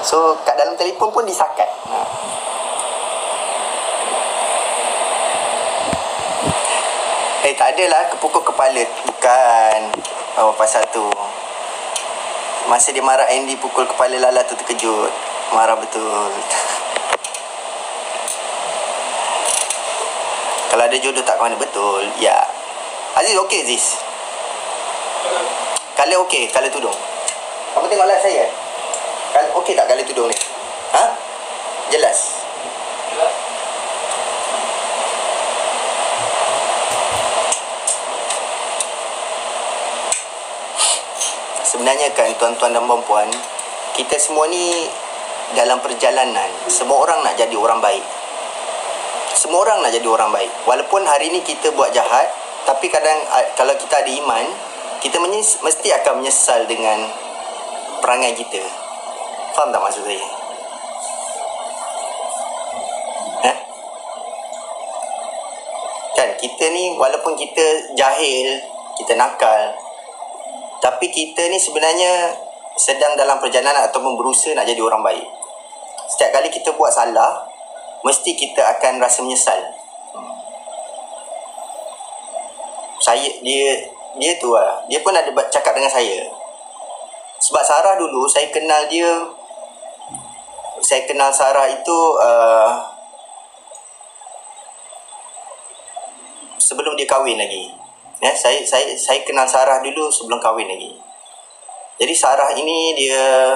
So kat dalam telefon pun disakat. Tak adalah kepukul kepala. Bukan. Pasal tu masa dia marah Andy pukul kepala Lala tu terkejut. Marah betul. Kalau ada jodoh tak ke mana? Betul. Ya. Aziz okey Aziz? Color okey? Color tudung? Apa tengok live saya? Okey tak color tudung ni? Jelas? Sebenarnya kan tuan-tuan dan puan-puan, kita semua ni dalam perjalanan, semua orang nak jadi orang baik. Semua orang nak jadi orang baik. Walaupun hari ni kita buat jahat, tapi kadang kalau kita ada iman, kita mesti akan menyesal dengan perangai kita. Faham tak maksud saya? Kan kita ni walaupun kita jahil, kita nakal, tapi kita ni sebenarnya sedang dalam perjalanan ataupun berusaha nak jadi orang baik. Setiap kali kita buat salah, mesti kita akan rasa menyesal. Dia tu lah. Dia pun ada cakap dengan saya. Sebab Sarah dulu, saya kenal dia. Saya kenal Sarah itu sebelum dia kahwin lagi. Saya kenal Sarah dulu sebelum kahwin lagi. Jadi Sarah ini dia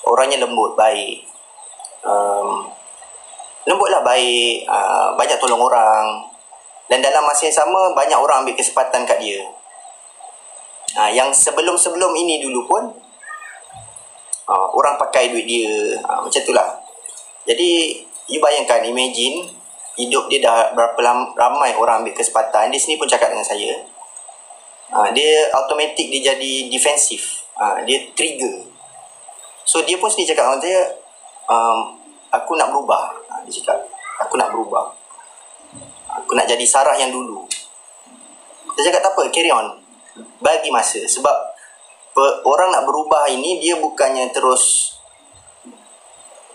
orangnya lembut, baik. Lembutlah, baik, banyak tolong orang. Dan dalam masa yang sama banyak orang ambil kesempatan kat dia. Yang sebelum-sebelum ini dulu pun orang pakai duit dia, macam itulah. Jadi you bayangkan, imagine hidup dia dah berapa ramai orang ambil kesempatan. Dia sini pun cakap dengan saya, dia automatik dia jadi defensif, dia trigger. So dia pun sendiri cakap dengan saya, aku nak berubah. Dia cakap, aku nak berubah, aku nak jadi Sarah yang dulu. Saya cakap tak apa, carry on, bagi masa. Sebab orang nak berubah ini, dia bukannya terus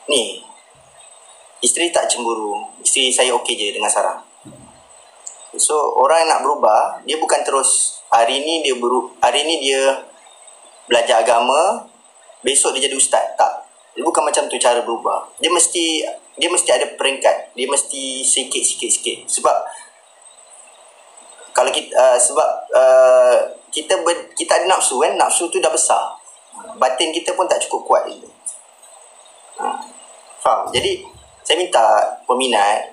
ni, isteri tak cemburu, isteri saya okey je dengan Sarah. So orang yang nak berubah, dia bukan terus hari ni dia belajar agama, besok dia jadi ustaz. Tak. Dia bukan macam tu cara berubah. Dia mesti ada peringkat. Dia mesti sikit. Sebab kalau kita ada nafsu kan, nafsu tu dah besar. Batin kita pun tak cukup kuat lagi. Faham? Jadi saya minta peminat,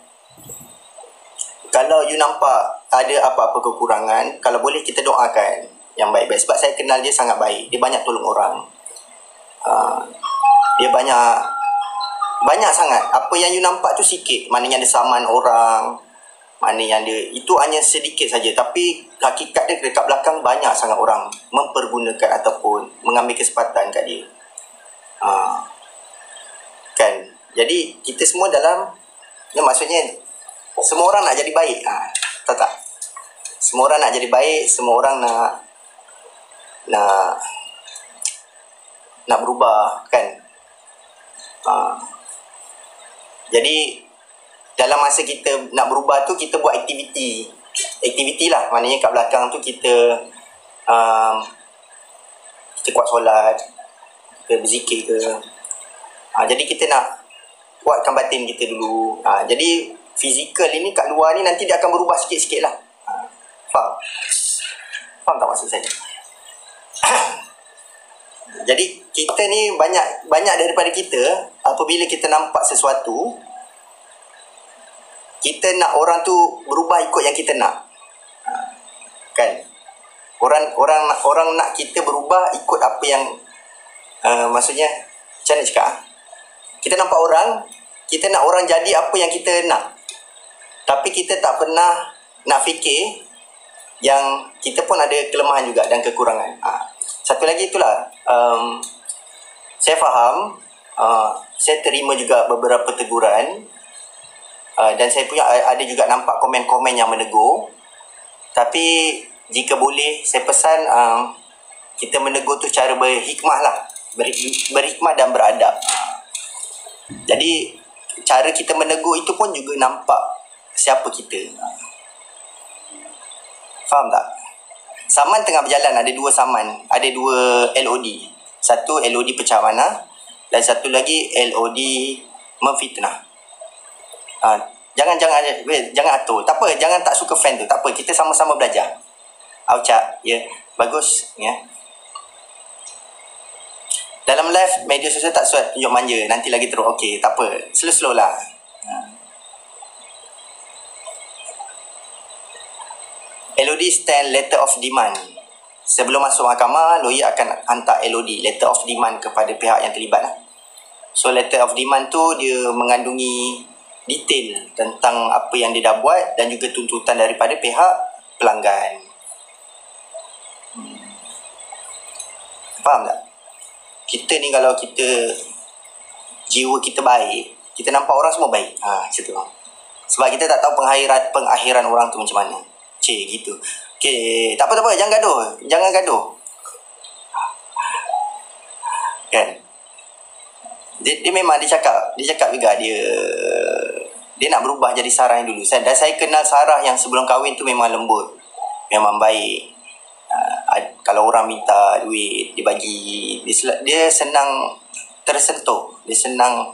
kalau you nampak ada apa-apa kekurangan, kalau boleh kita doakan yang baik-baik. Sebab saya kenal dia sangat baik. Dia banyak tolong orang. Dia banyak sangat. Apa yang you nampak tu sikit. Mana yang ada saman orang, mana yang dia, itu hanya sedikit saja. Tapi hakikat dia dekat belakang banyak sangat orang mempergunakan ataupun mengambil kesempatan kat dia. Kan? Jadi kita semua dalam, maksudnya semua orang nak jadi baik. Tak? Semua orang nak jadi baik, semua orang nak berubah, kan? Jadi dalam masa kita nak berubah tu, kita buat aktiviti lah. Maknanya kat belakang tu kita kuat solat, kita berzikir ke. Jadi kita nak kuatkan batin kita dulu. Jadi fizikal ini kat luar ni nanti dia akan berubah sikit-sikit lah. Faham tak maksud saya? Jadi kita ni banyak daripada kita, apabila kita nampak sesuatu, kita nak orang tu berubah ikut yang kita nak. Kan? Orang nak kita berubah ikut apa yang maksudnya, macam mana cakap? Kita nampak orang, kita nak orang jadi apa yang kita nak. Tapi kita tak pernah nak fikir yang kita pun ada kelemahan juga dan kekurangan. Satu lagi itulah, saya faham, saya terima juga beberapa teguran, dan saya punya ada juga nampak komen-komen yang menegur. Tapi jika boleh, saya pesan kita menegur tu cara berhikmah lah. berhikmah dan beradab. Jadi cara kita menegur itu pun juga nampak siapa kita. Faham tak? Saman tengah berjalan, ada dua saman, ada dua LOD. Satu LOD pecah mana dan satu lagi LOD memfitnah. Jangan atur. Tak apa, jangan tak suka fan tu. Tak apa, kita sama-sama belajar. Aucak, ya. Bagus, ya. Dalam live media sosial tak suat tunjuk manja, nanti lagi teruk. Okey, tak apa. Slow-slow lah. LOD stand letter of demand. Sebelum masuk mahkamah, lawyer akan hantar LOD, letter of demand, kepada pihak yang terlibat. So letter of demand tu dia mengandungi detail tentang apa yang dia dah buat dan juga tuntutan daripada pihak pelanggan. Faham tak? Kita ni kalau kita jiwa kita baik, kita nampak orang semua baik. Macam tu. Sebab kita tak tahu pengakhiran orang tu macam mana. Gitu. Okay, tak apa, jangan gaduh. Kan? Dia memang dia cakap juga dia nak berubah jadi Sarah yang dulu. Dan saya kenal Sarah yang sebelum kahwin tu memang lembut, memang baik. Kalau orang minta duit dia bagi, dia senang tersentuh, dia senang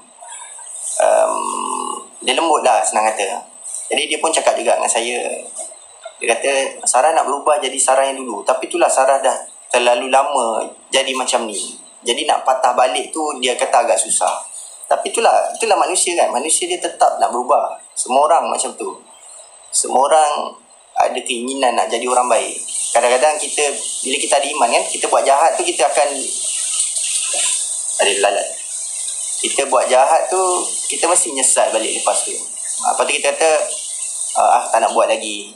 dia lembut lah, senang kata. Jadi dia pun cakap juga dengan saya. Dia kata Sarah nak berubah jadi Sarah yang dulu, tapi itulah Sarah dah terlalu lama jadi macam ni. Jadi nak patah balik tu dia kata agak susah. Tapi itulah manusia kan. Manusia dia tetap nak berubah. Semua orang macam tu. Semua orang ada keinginan nak jadi orang baik. Kadang-kadang bila kita ada iman kan, kita buat jahat tu kita akan ada lalat. Kita buat jahat tu kita mesti menyesal balik lepas tu. Lepas tu kita kata tak nak buat lagi.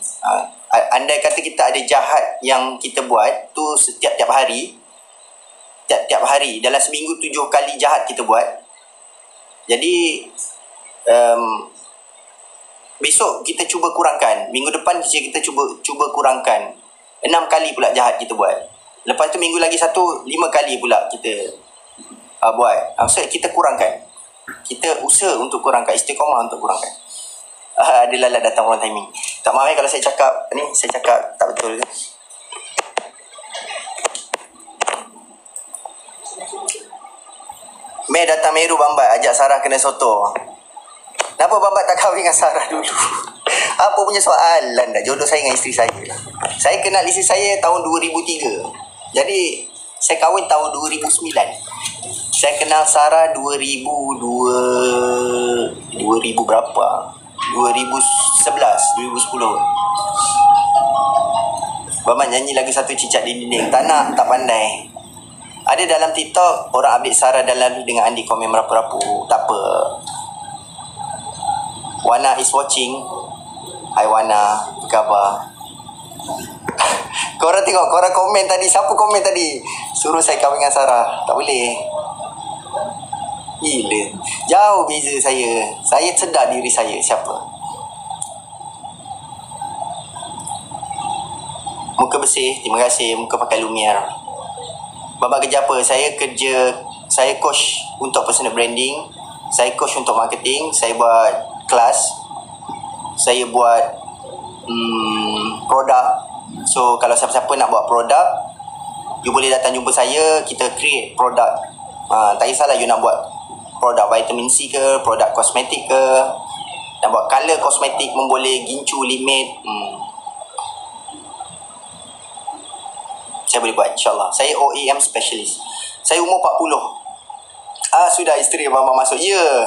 Andai kata kita ada jahat yang kita buat tu setiap hari, tiap hari dalam seminggu 7 kali jahat kita buat. Jadi besok kita cuba kurangkan, minggu depan kita cuba kurangkan 6 kali pula jahat kita buat. Lepas tu minggu lagi 5 kali pula kita buat. Maksudnya kita kurangkan. Kita usaha untuk kurangkan, istiqamah untuk kurangkan. Ada lalat datang wrong timing. Tak maaf kalau saya cakap tak betul ke? Mei datang Meru Bambat, ajak Sarah kena soto. Kenapa Bambat tak kahwin dengan Sarah dulu? Apa punya soalan dah? Jodoh saya dengan isteri saya. Saya kenal isteri saya tahun 2003. Jadi saya kahwin tahun 2009. Saya kenal Sarah 2000 berapa? 2011, 2010. Bambat nyanyi lagu satu cicak di dinding. Tak nak, tak pandai. Ada dalam TikTok orang ambil Sarah dan lalu dengan Andi komen merapu-rapu. Tak apa. Wana is watching. Hai Wana, apa khabar? Korang tengok, korang komen tadi. Siapa komen tadi? Suruh saya kahwin dengan Sarah. Tak boleh. Gila. Jauh beza saya. Saya sedar diri saya siapa. Muka bersih, terima kasih. Muka pakai Lumiere. Bambat kerja apa? Saya coach untuk personal branding. Saya coach untuk marketing. Saya buat kelas. Saya buat produk. So kalau siapa-siapa nak buat produk, you boleh datang jumpa saya. Kita create produk. Tak kisahlah you nak buat produk vitamin C ke, produk kosmetik ke, nak buat color kosmetik pun boleh, gincu, limit. Saya boleh buat, insyaAllah. Saya OEM specialist. Saya umur 40. Sudah isteri Bambat masuk. Ya.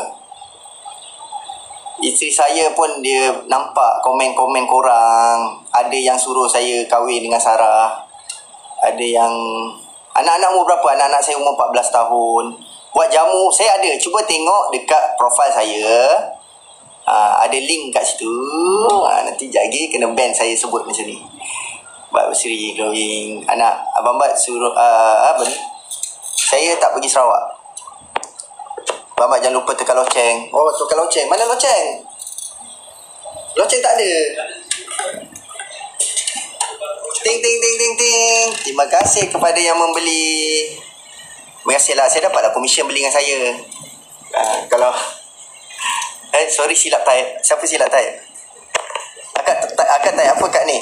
Isteri saya pun dia nampak komen-komen korang. Ada yang suruh saya kahwin dengan Sarah. Ada yang anak-anak umur berapa? Anak-anak saya umur 14 tahun. Buat jamu, saya ada. Cuba tengok dekat profil saya. Ada link kat situ. Nanti lagi kena ban saya sebut macam ni. Buat berseri, glowing. Anak Bambat suruh apa ni? Saya tak pergi Sarawak. Bambat jangan lupa tekan loceng. Oh, tekan loceng. Mana loceng? Loceng tak ada. Ting ting ting ting ting. Terima kasih kepada yang membeli. Terima kasih lah. Saya dapatlah komisen beli dengan saya. Kalau sorry silap type. Siapa silap type? Akak type apa kat ni?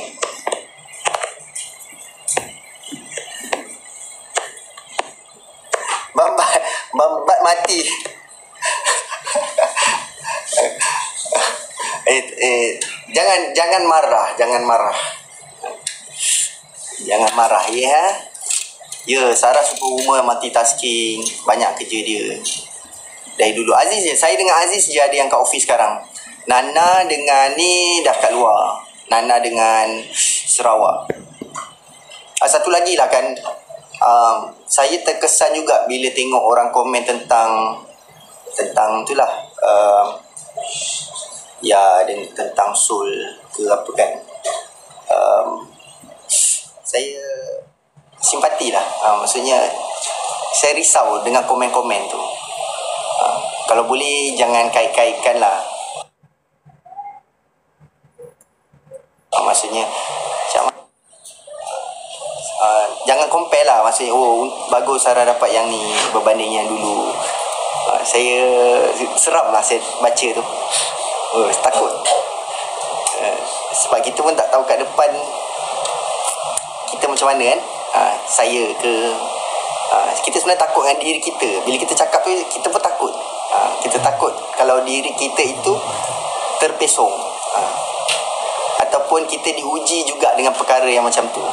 Bambat mati. Jangan marah. Jangan marah ya. Ya, Sarah superwoman multitasking. Banyak kerja dia. Dari dulu Aziz je. Saya dengan Aziz je ada yang kat office sekarang. Nana dengan ni dah kat luar. Nana dengan Sarawak. Satu lagi lah kan. Saya terkesan juga bila tengok orang komen tentang itulah ya, dan tentang soul ke apa kan. Saya simpati lah. Maksudnya saya risau dengan komen-komen tu. Kalau boleh jangan kait-kaitkan lah. Maksudnya jangan compare lah. Maksudnya bagus Sarah dapat yang ni berbanding yang dulu. Saya seram lah saya baca tu. Takut. Sebab kita pun tak tahu kat depan kita macam mana kan. Saya ke kita sebenarnya takut dengan diri kita. Bila kita cakap tu kita pun takut. Kita takut kalau diri kita itu terpesong, ataupun kita diuji juga dengan perkara yang macam tu.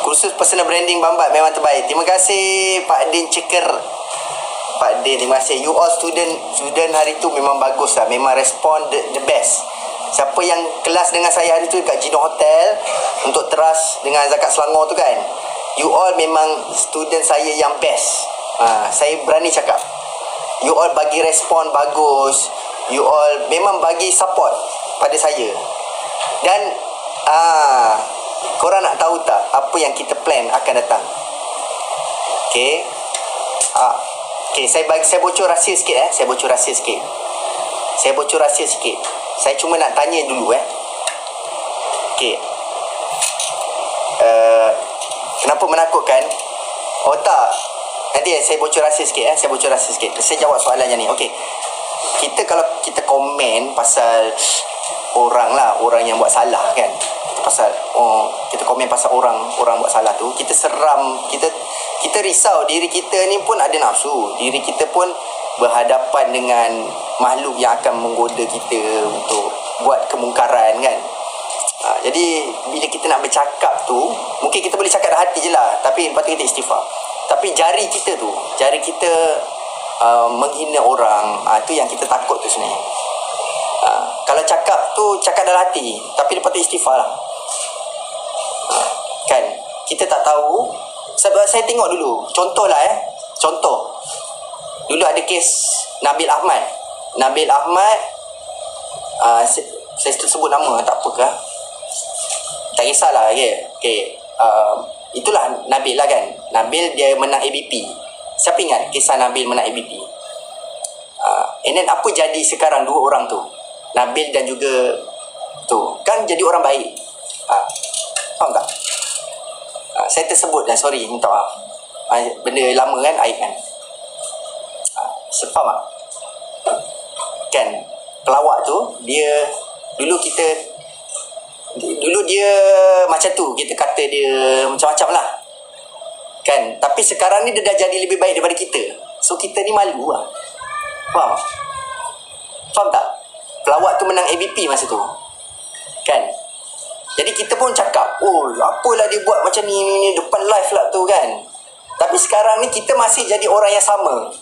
Kursus personal branding Bambat memang terbaik. Terima kasih Pak Din Ceker. Pak Din, terima kasih. You all student hari tu memang bagus lah. Memang respond the best. Siapa yang kelas dengan saya hari tu kat Gino Hotel untuk teras dengan Zakat Selangor tu kan, you all memang student saya yang best. Saya berani cakap, you all bagi respon bagus. You all memang bagi support pada saya. Dan korang nak tahu tak apa yang kita plan akan datang? Okay. Okay, saya bocor rahsia sikit. Saya bocor rahsia sikit. Saya cuma nak tanya dulu Okay. Kenapa menakutkan? Oh tak. Nanti saya bocor rahsia sikit. Saya jawab soalan yang ni. Okay. Kalau kita komen pasal orang yang buat salah kan. Kita komen pasal orang buat salah tu, kita seram, kita risau diri kita ni pun ada nafsu. Diri kita pun berhadapan dengan makhluk yang akan menggoda kita untuk buat kemungkaran kan. Jadi bila kita nak bercakap tu, mungkin kita boleh cakap dah hati je lah, tapi lepas tu kita istighfar. Tapi jari kita menghina orang, tu yang kita takut tu sebenarnya. Kalau cakap tu cakap dalam hati, tapi lepas tu istighfar lah. Kan kita tak tahu. Sebab saya tengok dulu, contoh dulu ada kes Nabil Ahmad. Saya sebut nama tak apa ke, tak kisahlah. Okay. Itulah Nabil lah kan. Nabil dia menang ABP. Siapa ingat kisah Nabil menang ABP? And then apa jadi sekarang dua orang tu, Nabil dan juga tu kan jadi orang baik. Faham tak? Saya tersebut dan sorry, minta maaf. Benda lama kan, aib kan. Faham tak? Kan pelawak tu dia dulu dia macam tu, kita kata dia macam-macam lah kan. Tapi sekarang ni dia dah jadi lebih baik daripada kita. So kita ni malu lah. Faham tak? Pelawak tu menang ABP masa tu kan. Jadi kita pun cakap, apalah dia buat macam ni depan live lah tu kan. Tapi sekarang ni kita masih jadi orang yang sama.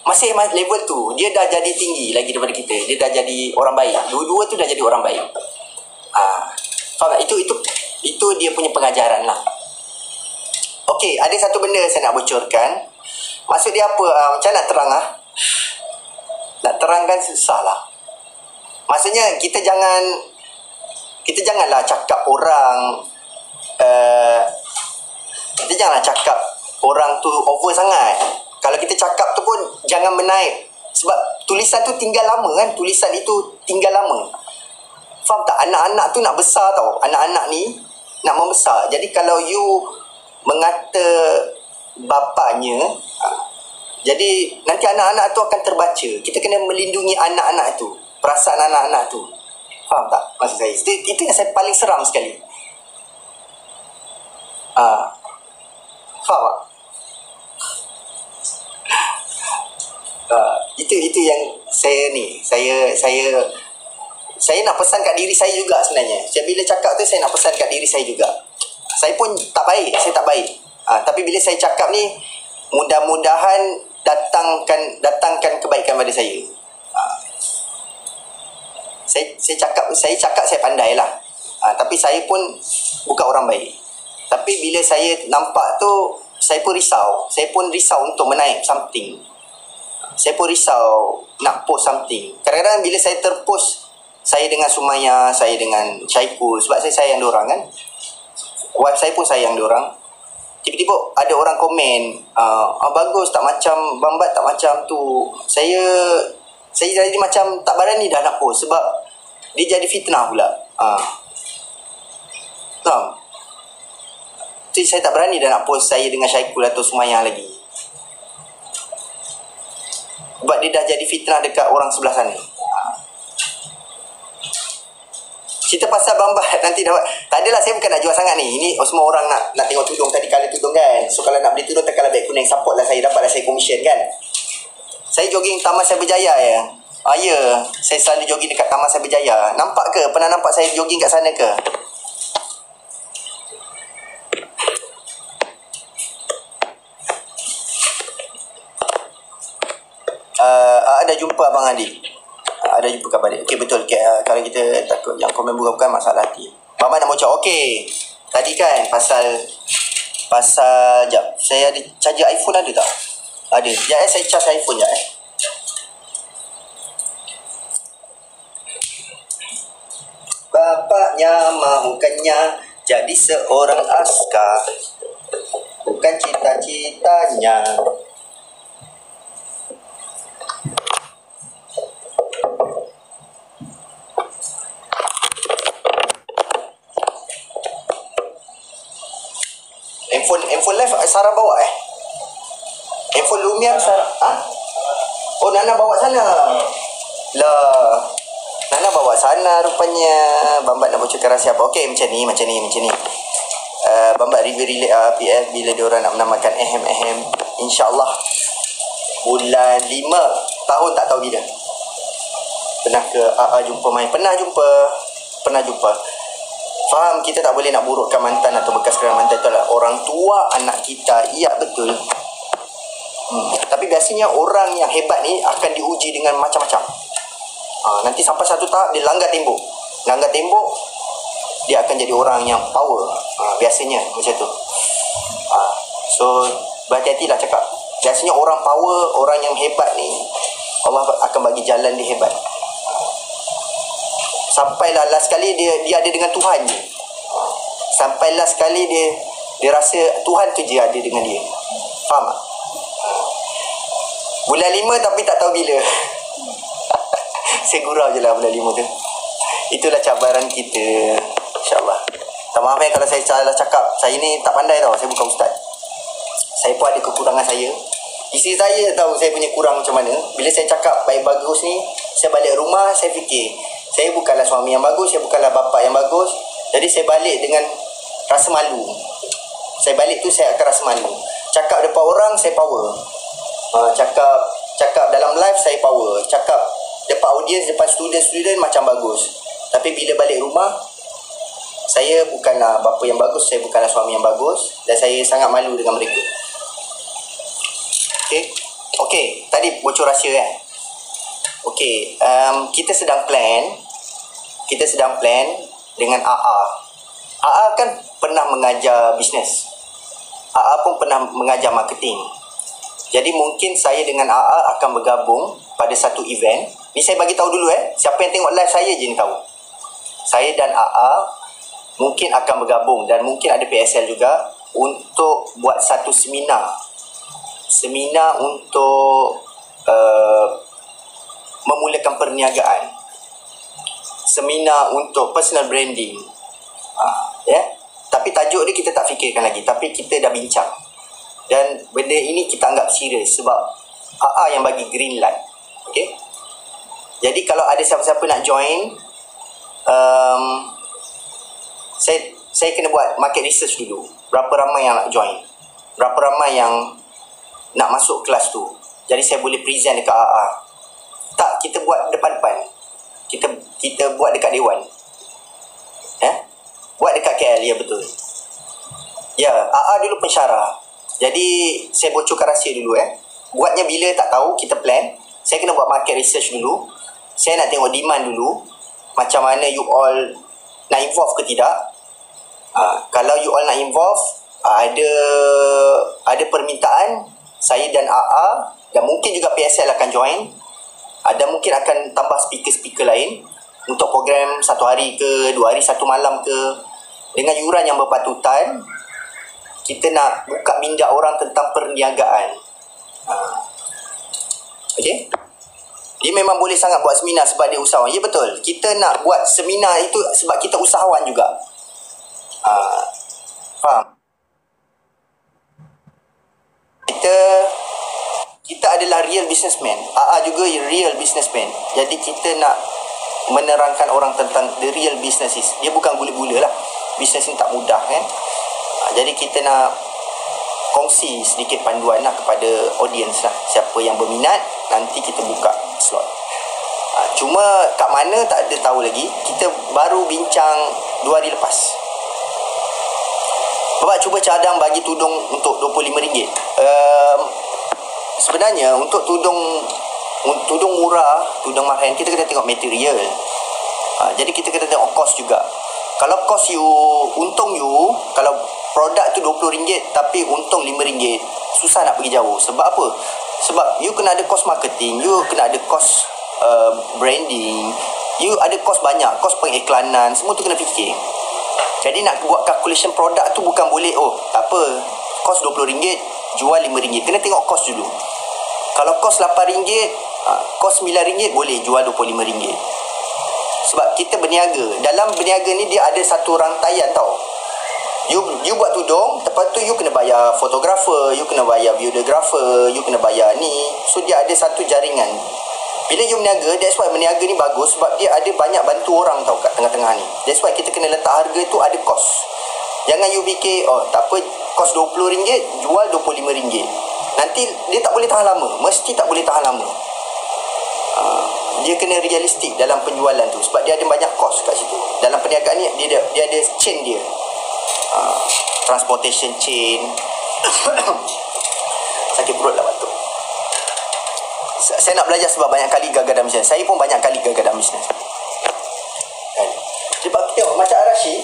Masih level tu. Dia dah jadi tinggi lagi daripada kita. Dia dah jadi orang baik. Dua-dua tu dah jadi orang baik. Faham tak? Itu dia punya pengajaran lah. Okey, ada satu benda saya nak bocorkan. Maksud dia apa? Macam nak terang lah. Nak terangkan susah lah. Maksudnya kita janganlah cakap orang kita janganlah cakap orang tu over sangat. Kalau kita cakap tu pun jangan menaik. Sebab tulisan tu tinggal lama kan. Tulisan itu tinggal lama. Faham tak? Anak-anak tu nak besar tau. Anak-anak ni nak membesar. Jadi kalau you mengata bapaknya. Jadi nanti anak-anak tu akan terbaca. Kita kena melindungi anak-anak tu, perasaan anak-anak tu. Faham tak maksud saya? Itu yang saya paling seram sekali. Faham tak? Itu yang saya nak pesan kat diri saya juga sebenarnya. Bila cakap tu saya nak pesan kat diri saya juga. Saya pun tak baik, saya tak baik. Tapi bila saya cakap ni, mudah-mudahan datangkan kebaikan pada saya. Saya cakap saya pandai lah. Tapi saya pun bukan orang baik. Tapi bila saya nampak tu, saya pun risau. Saya pun risau untuk menaik something. Saya pun risau nak post something. Kadang-kadang bila saya terpost, saya dengan Sumaya, saya dengan Syaikul, sebab saya sayang diorang kan. Wife saya pun sayang diorang. Tiba-tiba ada orang komen, bagus, tak macam Bambat, tak macam tu. Saya jadi macam tak berani dah nak post sebab dia jadi fitnah pula. Faham? Tu saya tak berani dah nak post saya dengan Syaikul atau Sumaya lagi. Sebab dia dah jadi fitnah dekat orang sebelah sana. Cerita pasal Bambat nanti dapat. Tak adalah, saya bukan nak jual sangat ni. Ini semua orang nak tengok tudung tadi, colour tudung kan. So kalau nak beli tudung, tekanlah beg kuning, support lah saya, dapatlah saya commission kan. Saya jogging Taman Cyberjaya ya. Ya, saya selalu jogging dekat Taman Cyberjaya. Nampak ke? Pernah nampak saya jogging kat sana ke? Ada jumpa Abang Adi. Ada jumpa Abang Adi. Okey, betul. Kalau kita takut yang komen bukan masalah hati. Mama nak bocor. Okey. Tadi kan pasal jap. Saya ada charger iPhone ada tak? Ada. Sekejap saya charge iPhone sekejap Bapaknya mahukannya jadi seorang askar. Bukan cita-citanya. Handphone live Sarah bawa handphone Lumia Sarah. Oh, Nana bawa sana lah. Nana bawa sana rupanya. Bambat nak bocorkan rahsia apa? Okey, macam ni Bambat review relate PF bila diorang nak menamakan Ehem. InsyaAllah bulan 5 tahun, tak tahu bila. Pernah ke jumpa main? Pernah jumpa. Faham, kita tak boleh nak burukkan mantan atau bekas kerana mantan tu adalah orang tua anak kita. Ya, betul. Tapi biasanya orang yang hebat ni akan diuji dengan macam-macam. Nanti sampai satu tahap dia langgar tembok, dia akan jadi orang yang power. Biasanya macam tu. So berhati-hatilah cakap. Biasanya orang power, orang yang hebat ni, Allah akan bagi jalan dia hebat. Sampailah last kali dia ada dengan Tuhan je. Sampai last kali dia rasa Tuhan tu je ada dengan dia. Faham tak? Bulan 5 tapi tak tahu bila. Saya gurau je lah bulan 5 tu. Itulah cabaran kita. InsyaAllah. Tak maaf kalau saya salah cakap. Saya ni tak pandai tau. Saya bukan ustaz. Saya pun ada kekurangan saya. Isteri saya tahu saya punya kurang macam mana. Bila saya cakap baik bagus ni, saya balik rumah, saya fikir, saya bukanlah suami yang bagus, saya bukanlah bapa yang bagus. Jadi saya balik dengan rasa malu. Saya balik tu saya akan rasa malu. Cakap depan orang, saya power. Cakap dalam live, saya power. Cakap depan audiens, depan student macam bagus. Tapi bila balik rumah, saya bukanlah bapa yang bagus, saya bukanlah suami yang bagus, dan saya sangat malu dengan mereka. Okey, tadi bocor rahsia kan. Okey, kita sedang plan dengan AA. AA kan pernah mengajar bisnes. AA pun pernah mengajar marketing. Jadi mungkin saya dengan AA akan bergabung pada satu event. Ni saya bagi tahu dulu siapa yang tengok live saya je ni tahu. Saya dan AA mungkin akan bergabung, dan mungkin ada PSL juga, untuk buat satu seminar untuk memulakan perniagaan, seminar untuk personal branding. Tapi tajuk ni kita tak fikirkan lagi, tapi kita dah bincang. Dan benda ini kita anggap serius sebab AA yang bagi green light. Okay. Jadi kalau ada siapa-siapa nak join, saya kena buat market research dulu. Berapa ramai yang nak join, berapa ramai yang nak masuk kelas tu. Jadi saya boleh present dekat AA. Tak, kita buat depan-depan. Kita buat dekat Dewan. Buat dekat KL, ya betul. Ya, AA dulu pensyarah. Jadi saya bocorkan rahsia dulu. Buatnya bila tak tahu, kita plan. Saya kena buat market research dulu. Saya nak tengok demand dulu. Macam mana you all nak involve ke tidak. Kalau you all nak involve, ada permintaan, saya dan AA dan mungkin juga PSL akan join. Dan mungkin akan tambah speaker-speaker lain untuk program 1 hari ke 2 hari 1 malam ke, dengan yuran yang berpatutan. Kita nak buka minda orang tentang perniagaan. Okay. Dia memang boleh sangat buat seminar sebab dia usahawan. Ya betul. Kita nak buat seminar itu sebab kita usahawan juga. Faham? Kita adalah real businessman. AA juga real businessman. Jadi kita nak menerangkan orang tentang the real businesses. Dia bukan gula-gula lah. Bisnes ni tak mudah kan. Jadi kita nak kongsi sedikit panduan lah kepada audience lah. Siapa yang berminat, nanti kita buka slot. Cuma kat mana tak ada tahu lagi. Kita baru bincang 2 hari lepas. Bapak cuba cadang bagi tudung untuk RM25. Sebenarnya untuk tudung murah, tudung mahal, kita kena tengok material. Jadi kita kena tengok cost juga. Kalau cost you, untung you, kalau produk tu RM20 tapi untung RM5, susah nak pergi jauh. Sebab apa? Sebab you kena ada cost marketing, you kena ada cost branding, you ada cost banyak, cost pengiklanan, semua tu kena fikir. Jadi nak buat calculation produk tu bukan boleh, tak apa, cost RM20, jual RM5. Kena tengok cost dulu. Kalau cost RM8, cost RM9, boleh jual RM25. Sebab kita berniaga. Dalam berniaga ni dia ada satu rantaian tau. You buat tudung, lepas tu you kena bayar fotografer, you kena bayar videographer, you kena bayar ni. So dia ada satu jaringan. Bila you berniaga, that's why berniaga ni bagus sebab dia ada banyak bantu orang tau kat tengah-tengah ni. That's why kita kena letak harga tu ada cost. Jangan you fikir, tak apa, cost RM20, jual RM25. Nanti dia tak boleh tahan lama. Mesti tak boleh tahan lama. Dia kena realistik dalam penjualan tu sebab dia ada banyak cost kat situ. Dalam perniagaan ni dia ada chain dia. Transportation chain. Sakit perut lah batuk. Saya nak belajar sebab banyak kali gagal dalam bisnes. Saya pun banyak kali gagal dalam bisnes. Sebab tengok macam Arashi,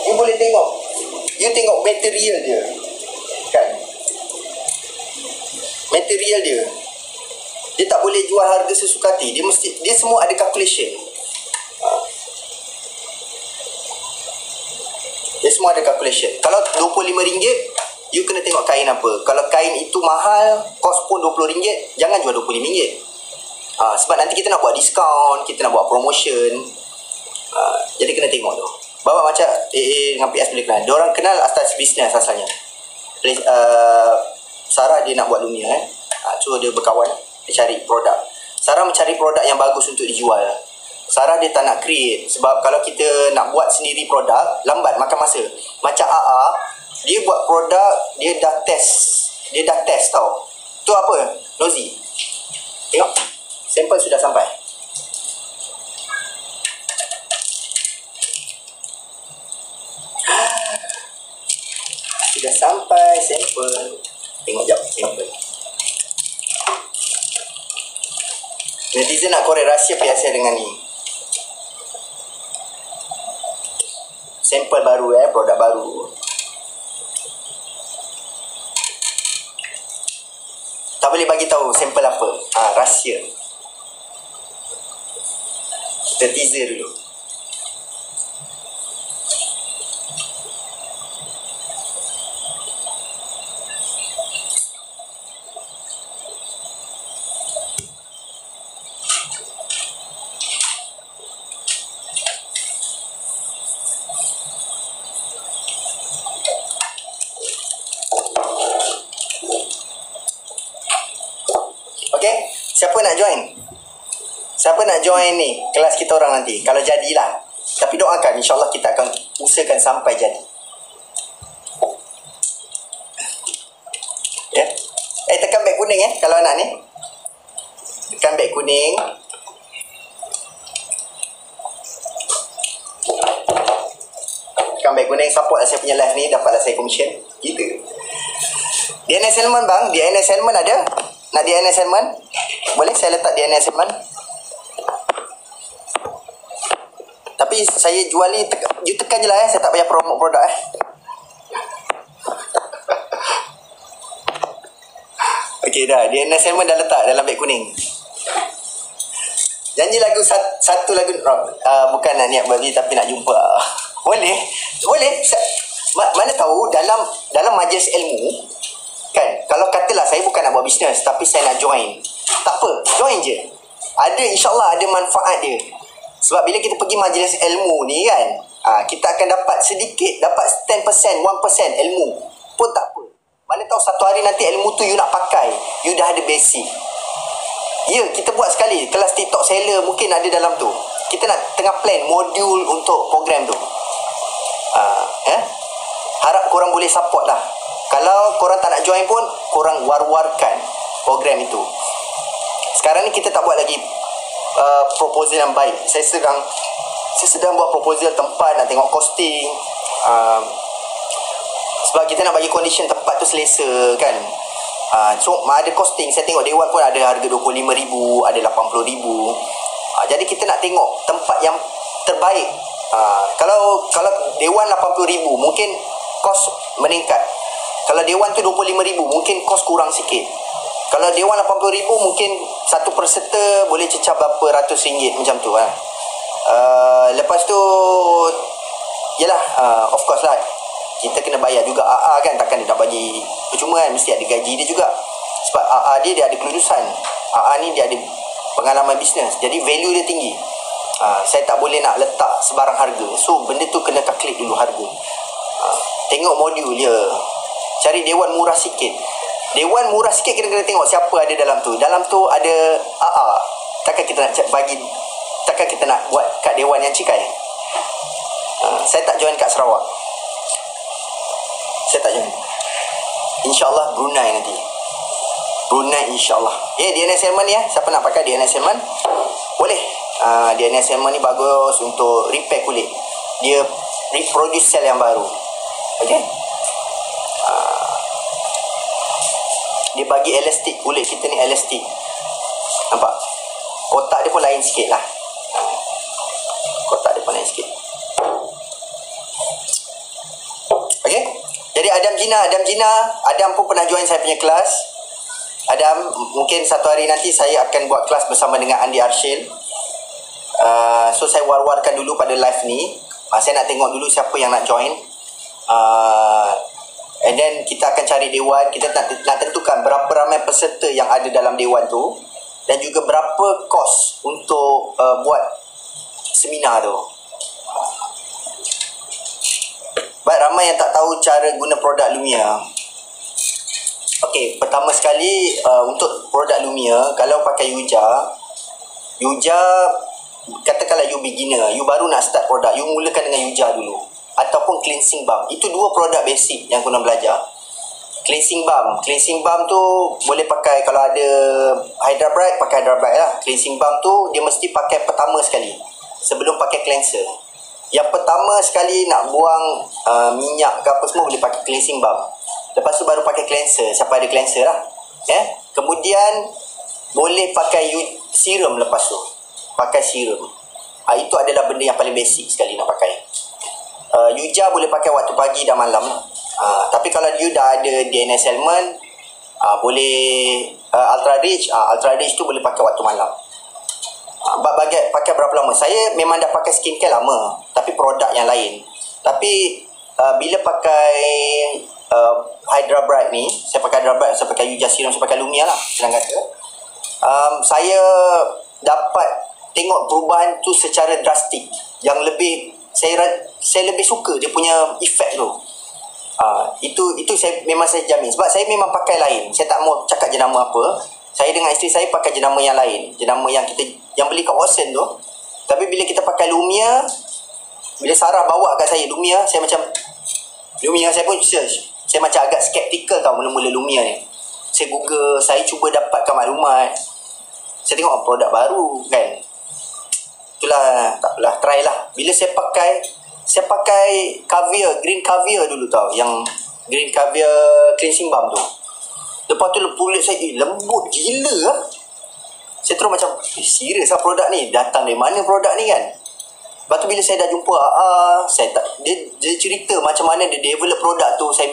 you boleh tengok, you tengok material dia kan, material dia tak boleh jual harga sesuka hati. Dia semua ada calculation. Dia semua ada calculation. Kalau RM25, you kena tengok kain apa. Kalau kain itu mahal, kos pun RM20, jangan jual RM25. Sebab nanti kita nak buat diskaun, kita nak buat promotion. Jadi kena tengok tu. Bapak macam AA dengan PS boleh kenal. Diorang kenal asas bisnes asalnya. Sarah dia nak buat Lumia so dia berkawan, dia cari produk. Sarah mencari produk yang bagus untuk dijual. Sarah dia tak nak create. Sebab kalau kita nak buat sendiri produk, lambat, makan masa. Macam AA, dia buat produk, dia dah test tau. Tu apa? Nozi. Tengok, sampel sudah sampai. Sudah sampai sampel. Tengok jap sampel. Netizen nak korek rahsia PSL dengan ni. Sampel baru produk baru. Tak boleh bagi tahu sampel apa. Rahsia. Kita teaser dulu. Okay, siapa nak join? Siapa nak join ni kelas kita orang nanti? Kalau jadilah. Tapi doakan, insyaAllah kita akan usahakan sampai jadi. Ya. Tekan beg kuning kalau nak ni. Tekan beg kuning. Tekan beg kuning, support saya punya live ni, dapatlah saya commission. Gitu. DNA assignment bang, DNA assignment ada? Nak DNA assignment? Boleh saya letak DNA assignment? Tapi saya jual ni, you tekan je lah saya tak payah promote produk Okey dah, DNA assignment dah letak dalam beg kuning. Janji lagu satu lagu bukan nak niat babi tapi nak jumpa. Boleh? Mana tahu dalam majlis ilmu kan, kalau katalah saya bukan nak buat bisnes tapi saya nak join, tak apa, join je. Ada, insyaAllah ada manfaat dia. Sebab bila kita pergi majlis ilmu ni kan, kita akan dapat sedikit, dapat 10%, 1% ilmu pun tak apa. Mana tahu satu hari nanti ilmu tu you nak pakai, you dah ada basic. Ya, kita buat sekali kelas TikTok seller, mungkin ada dalam tu. Kita nak tengah plan modul untuk program tu. Harap korang boleh support lah. Kalau korang tak nak join pun, korang war-warkan program itu. Sekarang ni kita tak buat lagi proposal yang baik. Saya sedang buat proposal tempat, nak tengok costing. Sebab kita nak bagi condition tempat tu selesa kan. So ada costing. Saya tengok dewan pun ada harga RM25,000, ada RM80,000. Jadi kita nak tengok tempat yang terbaik. Kalau dewan RM80,000 mungkin kos meningkat. Kalau dewan tu RM25,000 mungkin kos kurang sikit. Kalau dewan RM80,000 mungkin satu peserta boleh cecah berapa ratus ringgit macam tu kan. Lepas tu yalah, of course lah kita kena bayar juga AA kan, takkan dia nak bagi percuma kan, mesti ada gaji dia juga. Sebab AA dia ada kelulusan, AA ni dia ada pengalaman bisnes, jadi value dia tinggi. Saya tak boleh nak letak sebarang harga. So benda tu kena calculate dulu harga. Tengok modul dia, cari dewan murah sikit. Dewan murah sikit kita kena tengok siapa ada dalam tu. Dalam tu ada AA, takkan kita nak bagi, takkan kita nak buat kat dewan yang cikai. Saya tak join kat Sarawak. Saya tak join. InsyaAllah Brunei nanti. Brunei insyaAllah. DNA assignment ni siapa nak pakai DNA assignment boleh. DNA assignment ni bagus untuk repair kulit. Dia reproduce sel yang baru. Okay. Dia bagi elastik. Kulit kita ni elastik. Nampak? Kotak dia pun lain sikit lah. Kotak dia pun lain sikit. Okay. Jadi Adam Jina, Adam pun pernah join saya punya kelas. Adam, mungkin satu hari nanti saya akan buat kelas bersama dengan Andi Arshil. So saya war-warkan dulu pada live ni. Saya nak tengok dulu siapa yang nak join. And then kita akan cari dewan. Kita nak tentukan berapa ramai peserta yang ada dalam dewan tu, dan juga berapa kos untuk buat seminar tu. Baik, ramai yang tak tahu cara guna produk Lumia. Okey, pertama sekali untuk produk Lumia, kalau pakai Yuja, katakanlah you beginner, you baru nak start produk, you mulakan dengan Yuja dulu. Ataupun cleansing balm. Itu dua produk basic yang kena belajar. Cleansing balm tu boleh pakai, kalau ada Hydra Bright, pakai Hydra Bright lah. Cleansing balm tu dia mesti pakai pertama sekali sebelum pakai cleanser. Yang pertama sekali nak buang minyak ke apa semua, boleh pakai cleansing balm. Lepas tu baru pakai cleanser, siapa ada cleanser lah. Kemudian boleh pakai serum lepas tu. Pakai serum. Itu adalah benda yang paling basic sekali nak pakai. Yuja boleh pakai waktu pagi dan malam. Tapi kalau you dah ada DNA Salmon, boleh Ultra Rich tu boleh pakai waktu malam. Pakai berapa lama? Saya memang dah pakai skincare lama, tapi produk yang lain. Tapi bila pakai Hydra Bright ni, saya pakai Hydra Bright, saya pakai Yuja Serum, saya pakai Lumia lah, senang kata. Saya dapat tengok perubahan tu secara drastik. Yang lebih saya lebih suka dia punya efek tu. Itu saya memang saya jamin. Sebab saya memang pakai lain. Saya tak mau cakap je nama apa. Saya dengan isteri saya pakai jenama yang lain, jenama yang kita yang beli kat Watson tu. Tapi bila kita pakai Lumia, bila Sarah bawa kat saya Lumia, saya macam Lumia, saya pun search. Saya macam agak skeptical tau mula-mula Lumia ni. Saya Google, saya cuba dapatkan maklumat. Saya tengok produk baru kan. Itulah, taklah, try lah. Bila saya pakai caviar, green caviar dulu tau, yang green caviar cleansing balm tu. Lepas tu kulit saya lembut gila lah. Saya terus macam serius lah produk ni, datang dari mana produk ni kan. Lepas tu bila saya dah jumpa dia cerita macam mana dia develop produk tu, saya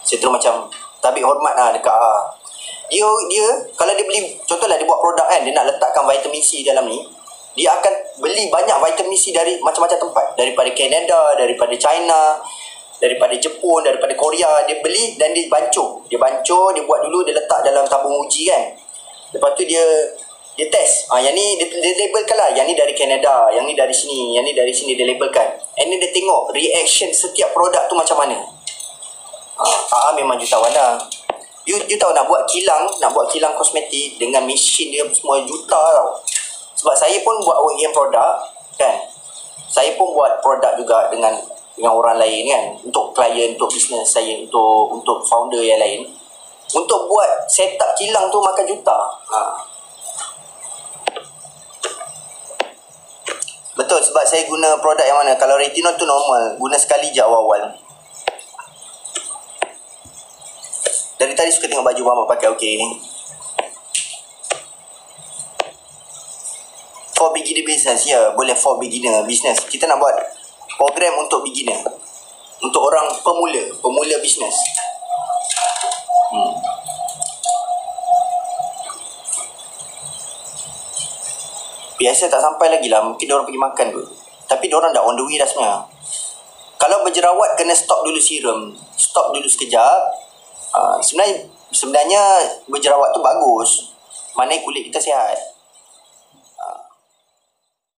terus macam tabik hormat lah dekat dia kalau dia beli, contohlah dia buat produk kan, dia nak letakkan vitamin C dalam ni, dia akan beli banyak vitamin C dari macam-macam tempat, daripada Canada, daripada China, daripada Jepun, daripada Korea. Dia beli dan dia bancur, dia buat dulu, dia letak dalam tabung uji kan. Lepas tu dia test, yang ni dia labelkan lah, yang ni dari Canada, yang ni dari sini, yang ni dari sini, dia labelkan. And then dia tengok reaction setiap produk tu macam mana. Memang jutawan lah. You tahu nak buat kilang kosmetik dengan mesin dia semua juta tau. Sebab saya pun buat OEM produk kan. Saya pun buat produk juga dengan orang lain kan, untuk klien, untuk bisnes saya, untuk founder yang lain. Untuk buat setup kilang tu makan juta. Betul, sebab saya guna produk yang mana. Kalau retinol tu normal, guna sekali je awal-awal. Dari tadi suka tengok baju mama pakai, okay. For beginner business, ya, boleh for beginner business. Kita nak buat program untuk beginner, untuk orang pemula bisnes. Biasa tak sampai lagi lah, mungkin diorang pergi makan tu. Tapi diorang dah on the way dah sebenarnya. Kalau berjerawat, kena stop dulu serum, stop dulu sekejap. Sebenarnya berjerawat tu bagus, maknanya kulit kita sihat.